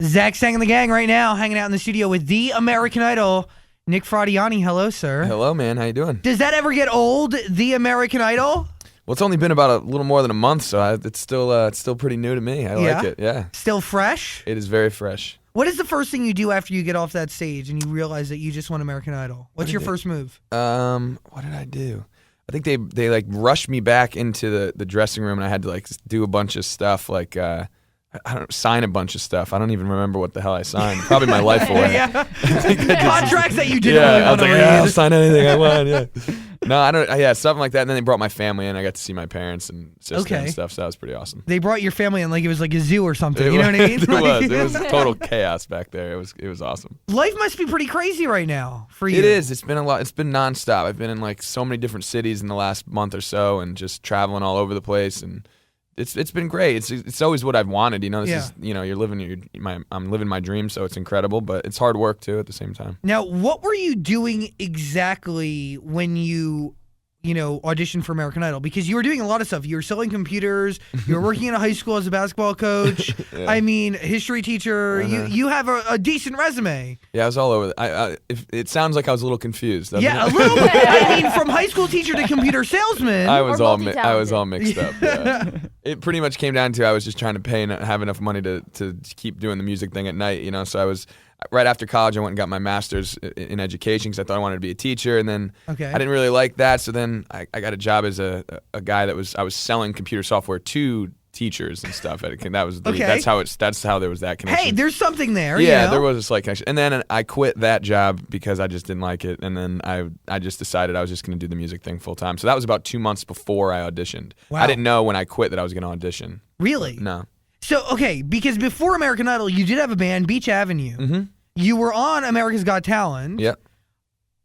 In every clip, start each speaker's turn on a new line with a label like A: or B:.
A: Zach Sang and the gang right now, hanging out in the studio with the American Idol, Nick Fradiani. Hello, sir.
B: Hello, man. How you doing?
A: Does that ever get old, the American Idol?
B: Well, it's only been about a little more than a month, so it's still pretty new to me. I like it. Yeah.
A: Still fresh?
B: It is very fresh.
A: What is the first thing you do after you get off that stage and you realize that you just won American Idol? What's your first move?
B: What did I do? I think they like rushed me back into the dressing room, and I had to like do a bunch of stuff, like I don't sign a bunch of stuff. I don't even remember what the hell I signed. Probably my life away.
A: Contracts that you didn't really
B: I
A: want
B: was
A: to
B: like,
A: read.
B: I'll sign anything I want. Yeah. No, I don't. Yeah, something like that. And then they brought my family in. I got to see my parents and sister and stuff. So that was pretty awesome.
A: They brought your family in like it was like a zoo or something. You know what I mean?
B: It was total chaos back there. It was awesome.
A: Life must be pretty crazy right now for you.
B: It is. It's been a lot. It's been nonstop. I've been in like so many different cities in the last month or so, and just traveling all over the place. And it's been great. It's always what I've wanted. You know, this is, you know, you're living I'm living my dream, so it's incredible. But it's hard work too at the same time.
A: Now, what were you doing exactly when you auditioned for American Idol? Because you were doing a lot of stuff. You were selling computers. You were working in a high school as a basketball coach.
B: Yeah.
A: I mean, history teacher. You have a decent resume.
B: Yeah, I was all over. It sounds like I was a little confused.
A: Yeah, a little bit. I mean, from high school teacher to computer salesman.
B: I was all mixed up. Yeah. It pretty much came down to I was just trying to pay and have enough money to keep doing the music thing at night. You know, so I was. Right after college, I went and got my master's in education because I thought I wanted to be a teacher, and then I didn't really like that. So then I got a job as a guy I was selling computer software to teachers and stuff. That's how there was that connection.
A: Hey, there's something there.
B: Yeah, there was a slight connection, and then I quit that job because I just didn't like it, and then I just decided I was just going to do the music thing full time. So that was about 2 months before I auditioned. Wow. I didn't know when I quit that I was going to audition.
A: Really?
B: No.
A: So, because before American Idol, you did have a band, Beach Avenue.
B: Mm-hmm.
A: You were on America's Got Talent.
B: Yep.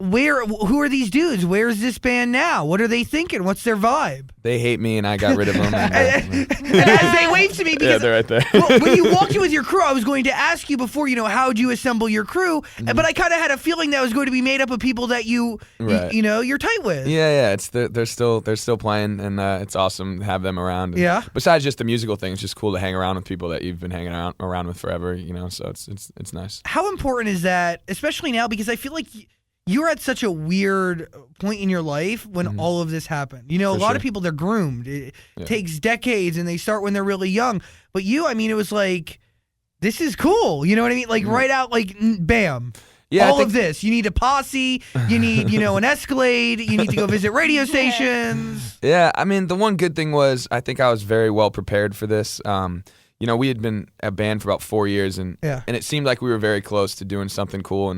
A: Who are these dudes? Where's this band now? What are they thinking? What's their vibe?
B: They hate me, and I got rid of them.
A: And as they wave to me, because
B: they're right there.
A: When you walked in with your crew, I was going to ask you before, how'd you assemble your crew? Mm-hmm. But I kind of had a feeling that was going to be made up of people that you're tight with.
B: Yeah. They're still playing, and it's awesome to have them around. And besides just the musical thing, it's just cool to hang around with people that you've been hanging around with forever. You know, so it's nice.
A: How important is that, especially now? Because I feel like you're at such a weird point in your life when all of this happened. You know, a lot of people, they're groomed. It takes decades, and they start when they're really young. But you, I mean, it was like, this is cool. You know what I mean? Like, right out, like, bam. Yeah, all of this. You need a posse. You need, an Escalade. You need to go visit radio stations.
B: Yeah, I mean, the one good thing was I think I was very well prepared for this. We had been a band for about 4 years, and it seemed like we were very close to doing something cool.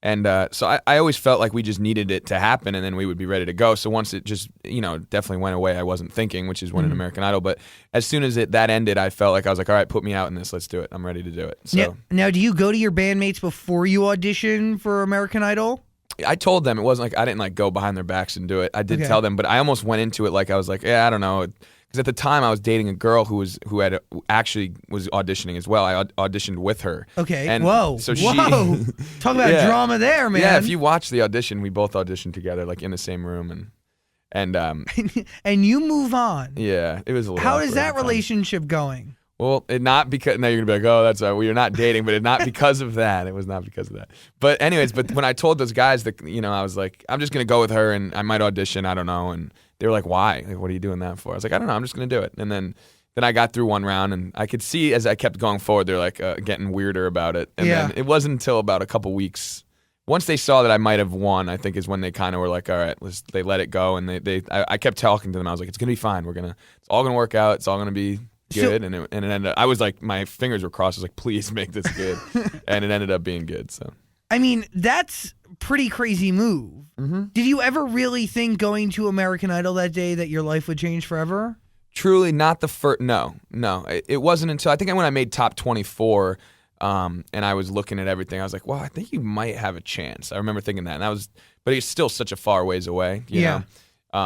B: And so I always felt like we just needed it to happen, and then we would be ready to go. So once it just, definitely went away, I wasn't thinking, which is winning American Idol. But as soon as that ended, I felt like I was like, all right, put me out in this. Let's do it. I'm ready to do it. So
A: now, do you go to your bandmates before you audition for American Idol?
B: I told them. It wasn't like I didn't like go behind their backs and do it. I did tell them, but I almost went into it like I was like, I don't know. Because at the time I was dating a girl who actually was auditioning as well. I auditioned with her.
A: Okay.
B: And
A: whoa.
B: So
A: Talk about drama there, man.
B: Yeah. If you watch the audition, we both auditioned together, like in the same room, and
A: and you move on.
B: Yeah, it was a little.
A: How is that relationship going?
B: Well, now you're gonna be like, oh, that's we're not dating, but it's not because of that. It was not because of that. But anyways, when I told those guys that, I was like, I'm just gonna go with her, and I might audition. I don't know, and they were like, why? Like, what are you doing that for? I was like, I don't know. I'm just going to do it. And then I got through one round, and I could see as I kept going forward, they're like getting weirder about it. And then it wasn't until about a couple weeks, once they saw that I might have won, I think is when they kind of were like, all right, they let it go. And I kept talking to them. I was like, it's going to be fine. It's all going to work out. It's all going to be good. And it ended up, I was like, my fingers were crossed. I was like, please make this good. And it ended up being good. So.
A: I mean, that's pretty crazy move.
B: Mm-hmm.
A: Did you ever really think going to American Idol that day that your life would change forever?
B: Truly, not the first. No. It wasn't until I think when I made top 24, and I was looking at everything. I was like, well, I think you might have a chance. I remember thinking that, but it's still such a far ways away. You know?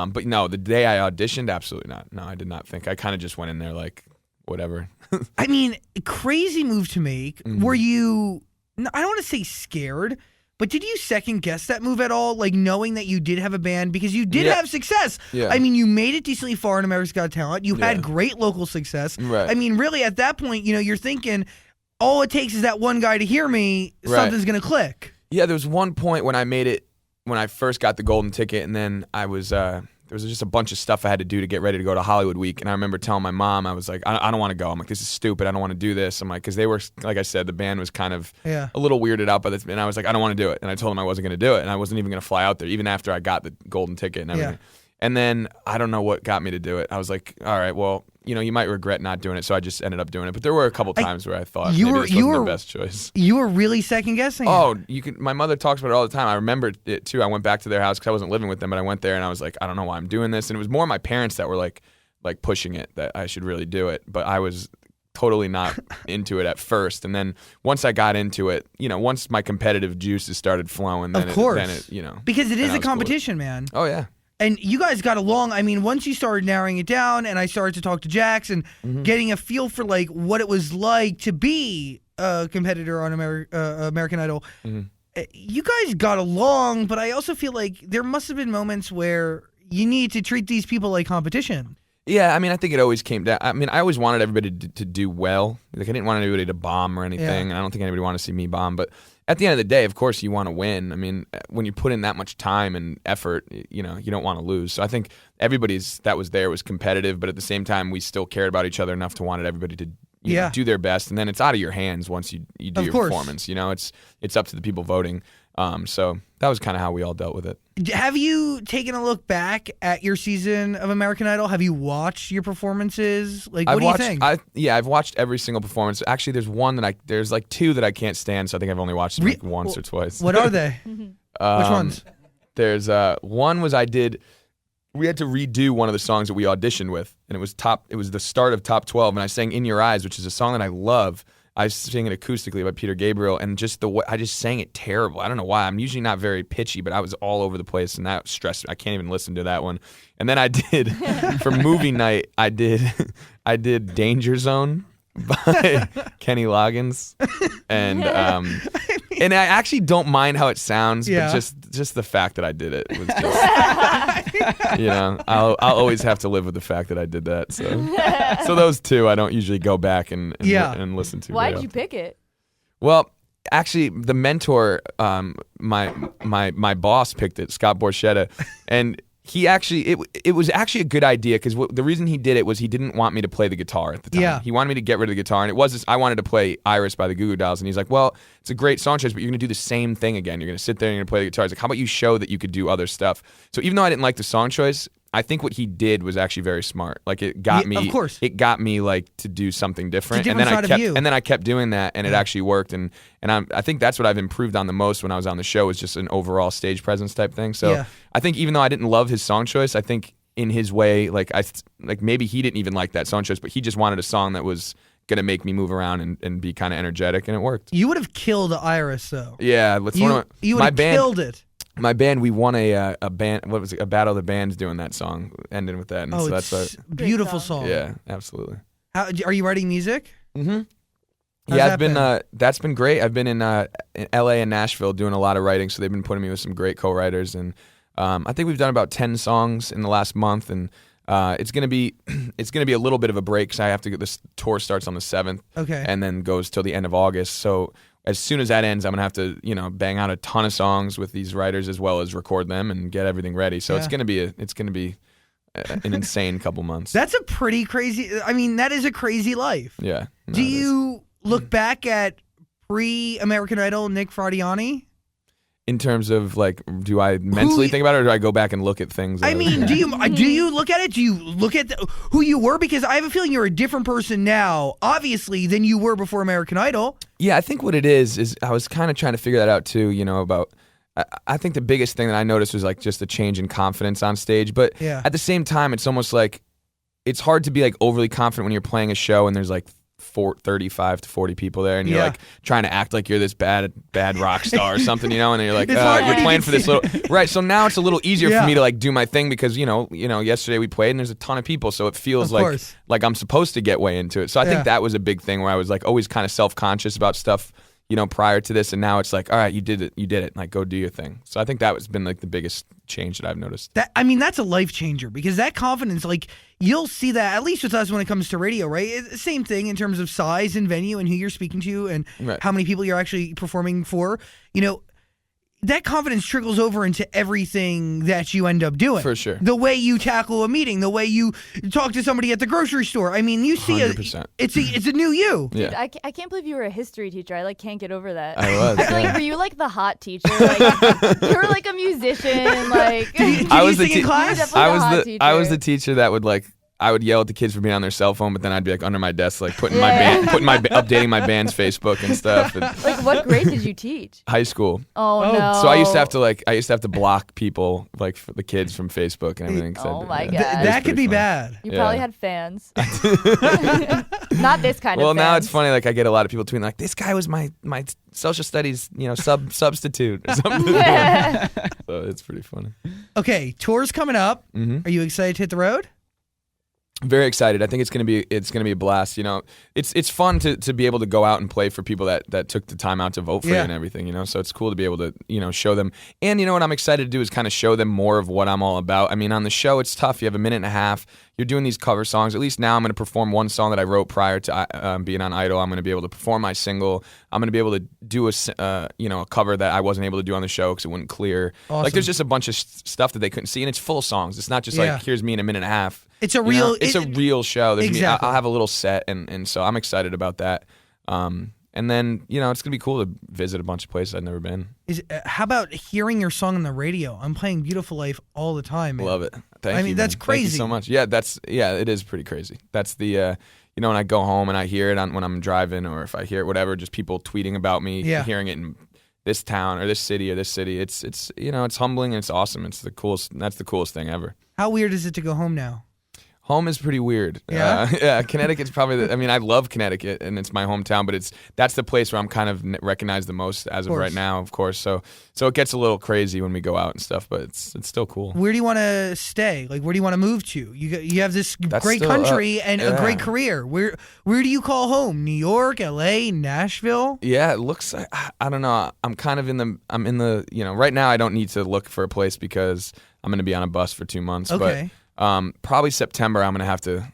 B: But no, the day I auditioned, absolutely not. No, I did not think. I kind of just went in there like, whatever.
A: I mean, crazy move to make. Mm-hmm. Were you? I don't want to say scared. But did you second guess that move at all, like knowing that you did have a band? Because you did have success.
B: Yeah.
A: I mean, you made it decently far in America's Got Talent. You had great local success.
B: Right.
A: I mean, really, at that point, you're thinking, all it takes is that one guy to hear me, something's going to click.
B: Yeah, there was one point when I made it, when I first got the golden ticket, and then I was, there was just a bunch of stuff I had to do to get ready to go to Hollywood Week. And I remember telling my mom, I was like, I don't want to go. I'm like, this is stupid. I don't want to do this. I'm like, because they were, like I said, the band was kind of a little weirded out by this. And I was like, I don't want to do it. And I told them I wasn't going to do it. And I wasn't even going to fly out there, even after I got the golden ticket and everything. And then I don't know what got me to do it. I was like, all right, well, you might regret not doing it. So I just ended up doing it. But there were a couple times where I thought maybe this wasn't the best choice.
A: You were really second guessing it.
B: Oh, my mother talks about it all the time. I remember it too. I went back to their house because I wasn't living with them, but I went there and I was like, I don't know why I'm doing this. And it was more my parents that were like pushing it, that I should really do it. But I was totally not into it at first. And then once I got into it, once my competitive juices started flowing, then
A: because it is a competition, man.
B: Oh yeah.
A: And you guys got along. I mean, once you started narrowing it down and I started to talk to Jax and getting a feel for like what it was like to be a competitor on American Idol, you guys got along, but I also feel like there must have been moments where you need to treat these people like competition.
B: Yeah, I mean, I think it always came down. I mean, I always wanted everybody to do well. Like, I didn't want anybody to bomb or anything, and I don't think anybody wanted to see me bomb. But at the end of the day, of course, you want to win. I mean, when you put in that much time and effort, you don't want to lose. So I think that was there was competitive, but at the same time, we still cared about each other enough to wanted everybody to do their best. And then it's out of your hands once you do your performance. It's up to the people voting. So that was kind of how we all dealt with it.
A: Have you taken a look back at your season of American Idol? Have you watched your performances? Like, what do you think?
B: I've watched every single performance. Actually, there's like two that I can't stand, so I think I've only watched them like once or twice.
A: What are they? Which ones?
B: There's one was we had to redo one of the songs that we auditioned with, and it was the start of Top 12, and I sang In Your Eyes, which is a song that I love. I sang it acoustically by Peter Gabriel, and just the way I just sang it terrible. I don't know why. I'm usually not very pitchy, but I was all over the place, and that stressed me. I can't even listen to that one. And then I did for movie night. I did Danger Zone by Kenny Loggins, and and I actually don't mind how it sounds, but just the fact that I did it was just, I'll always have to live with the fact that I did that. So those two I don't usually go back and listen to.
C: Why did you pick it?
B: Well, actually, the mentor, my boss picked it, Scott Borchetta, and he actually, it was actually a good idea because the reason he did it was he didn't want me to play the guitar at the time.
A: Yeah.
B: He wanted me to get rid of the guitar, and it was I wanted to play Iris by the Goo Goo Dolls, and he's like, well, it's a great song choice, but you're going to do the same thing again. You're going to sit there and you're going to play the guitar. He's like, how about you show that you could do other stuff? So even though I didn't like the song choice, I think what he did was actually very smart. Like it got me,
A: of course.
B: It got me like to do something different,
A: and then
B: I kept doing that, and it actually worked. And I think that's what I've improved on the most when I was on the show is just an overall stage presence type thing. So I think even though I didn't love his song choice, I think in his way, like maybe he didn't even like that song choice, but he just wanted a song that was gonna make me move around and be kind of energetic, and it worked.
A: You would have killed Iris though.
B: Yeah,
A: you would have killed it.
B: My band, we won a band. What was it? A battle of the bands doing that song, ending with that. And so that's a
A: beautiful song.
B: Yeah, absolutely.
A: Are you writing music?
B: Mm-hmm. Yeah, that's been great. I've been in L.A. and Nashville doing a lot of writing, so they've been putting me with some great co-writers, and I think we've done about 10 songs in the last month, and it's gonna be a little bit of a break because I have to get this tour starts on the 7th, and then goes till the end of August. So as soon as that ends, I'm gonna have to bang out a ton of songs with these writers as well as record them and get everything ready. So it's gonna be an insane couple months.
A: That's a pretty crazy. I mean, that is a crazy life.
B: Yeah. No,
A: Do you look back at pre-American Idol Nick Fradiani?
B: In terms of like, do I mentally think about it, or do I go back and look at things?
A: I mean, do you look at it? Do you look at who you were? Because I have a feeling you're a different person now, obviously, than you were before American Idol.
B: Yeah, I think what it is I was kind of trying to figure that out too. About. I think the biggest thing that I noticed was like just a change in confidence on stage. But at the same time, it's almost like it's hard to be like overly confident when you're playing a show and there's like 35 to 40 people there, and you're like trying to act like you're this bad rock star or something, and you're like you're playing for this little right. So now it's a little easier for me to like do my thing because yesterday we played and there's a ton of people, so it feels like I'm supposed to get way into it. So I think that was a big thing where I was like always kind of self-conscious about stuff. prior to this, and now it's like, all right, you did it, like go do your thing. So I think that has been like the biggest change that I've noticed.
A: That's a life changer, because that confidence, like you'll see that at least with us when it comes to radio, right? It's the same thing in terms of size and venue and who you're speaking to and how many people you're actually performing for. That confidence trickles over into everything that you end up doing.
B: For sure.
A: The way you tackle a meeting, the way you talk to somebody at the grocery store. I mean, you see
B: 100%.
A: It's a new you.
C: Dude, I can't believe you were a history teacher. I can't get over that.
B: I was.
C: I feel like, were you like the hot teacher? Like you were like a musician. Like
A: did
B: I
A: you
B: was
A: sing in class?
B: I was the teacher that would like. I would yell at the kids for being on their cell phone, but then I'd be like under my desk, like updating my band's Facebook and stuff. And
C: like, what grade did you teach?
B: high school.
C: Oh no!
B: So I used to have to block people, like for the kids from Facebook and everything.
C: Oh my god,
A: that could be bad.
C: You probably had fans. Not this kind of.
B: Well, now
C: fans.
B: it's funny. Like I get a lot of people tweeting, like this guy was my social studies, substitute or something. So it's pretty funny.
A: Okay, tour's coming up.
B: Mm-hmm.
A: Are you excited to hit the road?
B: Very excited. I think it's gonna be a blast. It's fun to be able to go out and play for people that took the time out to vote for you and everything. So it's cool to be able to show them. And what I'm excited to do is kind of show them more of what I'm all about. I mean, on the show it's tough. You have a minute and a half. You're doing these cover songs. At least now I'm going to perform one song that I wrote prior to being on Idol. I'm going to be able to perform my single. I'm going to be able to do a cover that I wasn't able to do on the show because it wouldn't clear.
A: Awesome.
B: Like there's just a bunch of stuff that they couldn't see, and it's full songs. It's not just like here's me in a minute and a half.
A: It's a real.
B: It's a real show. There's
A: exactly.
B: I'll have a little set, and so I'm excited about that. And then it's gonna be cool to visit a bunch of places I've never been.
A: How about hearing your song on the radio? I'm playing "Beautiful Life" all the time. Man.
B: Love it. Thank you,
A: that's
B: man.
A: crazy.
B: Thank you so much. Yeah, it is pretty crazy. That's the when I go home and I hear it when I'm driving, or if I hear it, whatever, just people tweeting about me, hearing it in this town or this city or this city. It's it's humbling and it's awesome. It's the coolest. That's the coolest thing ever.
A: How weird is it to go home now?
B: Home is pretty weird.
A: Yeah,
B: Connecticut's probably. I love Connecticut, and it's my hometown. But that's the place where I'm kind of recognized the most as of right now, of course. So it gets a little crazy when we go out and stuff, but it's still cool.
A: Where do you want to stay? Like, where do you want to move to? You have this great country and a great career. Where do you call home? New York, L.A., Nashville?
B: Yeah, it looks like, I don't know. I'm in the right now I don't need to look for a place because I'm going to be on a bus for 2 months.
A: Okay.
B: But probably September I'm going to have to,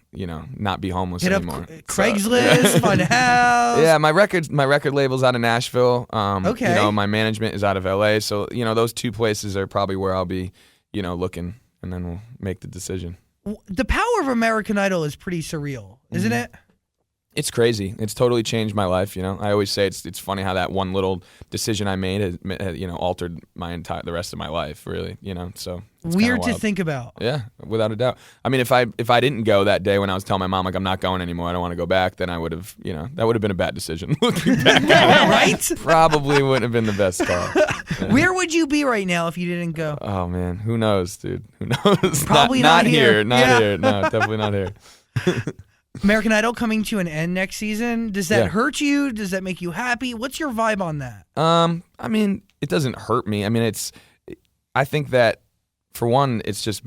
B: not be homeless
A: Hit
B: anymore.
A: Up Craigslist, Fun House.
B: Yeah, my record label's out of Nashville.
A: Okay.
B: My management is out of LA. So, those two places are probably where I'll be, looking, and then we'll make the decision.
A: The power of American Idol is pretty surreal, isn't it?
B: It's crazy. It's totally changed my life. I always say it's funny how that one little decision I made has altered the rest of my life. Really, So it's
A: weird
B: to
A: think about.
B: Yeah, without a doubt. I mean, if I didn't go that day when I was telling my mom like I'm not going anymore, I don't want to go back, then I would have that would have been a bad decision. Looking back,
A: right?
B: Probably wouldn't have been the best call. Yeah.
A: Where would you be right now if you didn't go?
B: Oh man, who knows, dude? Who knows?
A: Probably not here.
B: Not here. No, definitely not here.
A: American Idol coming to an end next season. Does that hurt you? Does that make you happy? What's your vibe on that?
B: I mean, it doesn't hurt me. I mean, I think that for one, it's just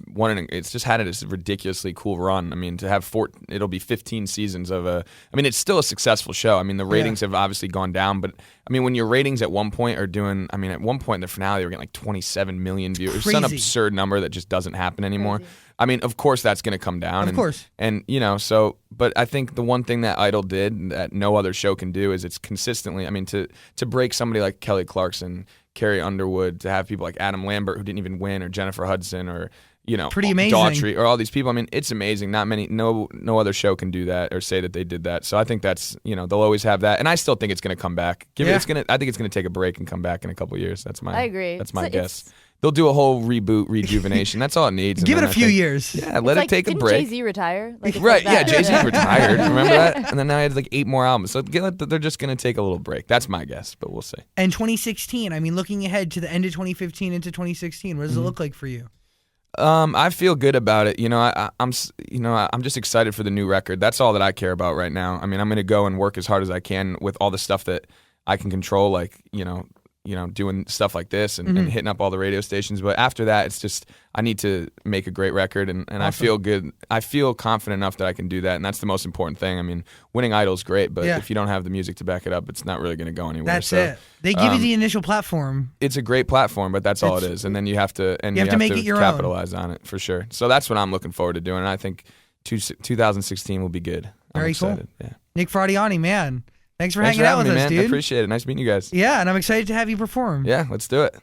B: had this ridiculously cool run. I mean, to have it'll be 15 seasons of it's still a successful show. I mean, the ratings have obviously gone down, but I mean, when your ratings at one point at one point in the finale, they were getting like 27 million views. It's an absurd number that just doesn't happen anymore.
C: Crazy.
B: I mean, of course that's going to come down.
A: Of course.
B: And but I think the one thing that Idol did that no other show can do is it's consistently, to break somebody like Kelly Clarkson, Carrie Underwood, to have people like Adam Lambert who didn't even win, or Jennifer Hudson, or
A: pretty amazing.
B: Daughtry, or all these people. I mean, it's amazing. No other show can do that or say that they did that. So I think that's they'll always have that, and I still think it's going to come back. I think it's going to take a break and come back in a couple of years. I agree. That's my guess. They'll do a whole reboot, rejuvenation. That's all it needs.
A: Give it a few years.
B: Yeah, let it take a break.
C: Jay-Z retire?
B: Right, yeah, Jay-Z retired. Remember that? And then now he has like 8 more albums. So they're just going to take a little break. That's my guess, but we'll see.
A: And 2016, looking ahead to the end of 2015 into 2016, what does it look like for you?
B: I feel good about it. I'm just excited for the new record. That's all that I care about right now. I mean, I'm going to go and work as hard as I can with all the stuff that I can control, like, doing stuff like this and hitting up all the radio stations. But after that, it's just I need to make a great record, and
A: Awesome.
B: I feel good. I feel confident enough that I can do that, and that's the most important thing. I mean, winning Idol's great, but if you don't have the music to back it up, it's not really going to go anywhere.
A: That's it. They give you the initial platform.
B: It's a great platform, but that's all it is. And then you have to
A: make it your
B: capitalize on it for sure. So that's what I'm looking forward to doing, and I think 2016 will be good. I'm
A: Very
B: excited.
A: cool.
B: Yeah.
A: Nick Fradiani, man. Thanks for
B: Thanks
A: hanging out
B: having
A: with
B: me,
A: us,
B: man.
A: dude.
B: I appreciate it. Nice meeting you guys.
A: Yeah, and I'm excited to have you perform.
B: Yeah, let's do it.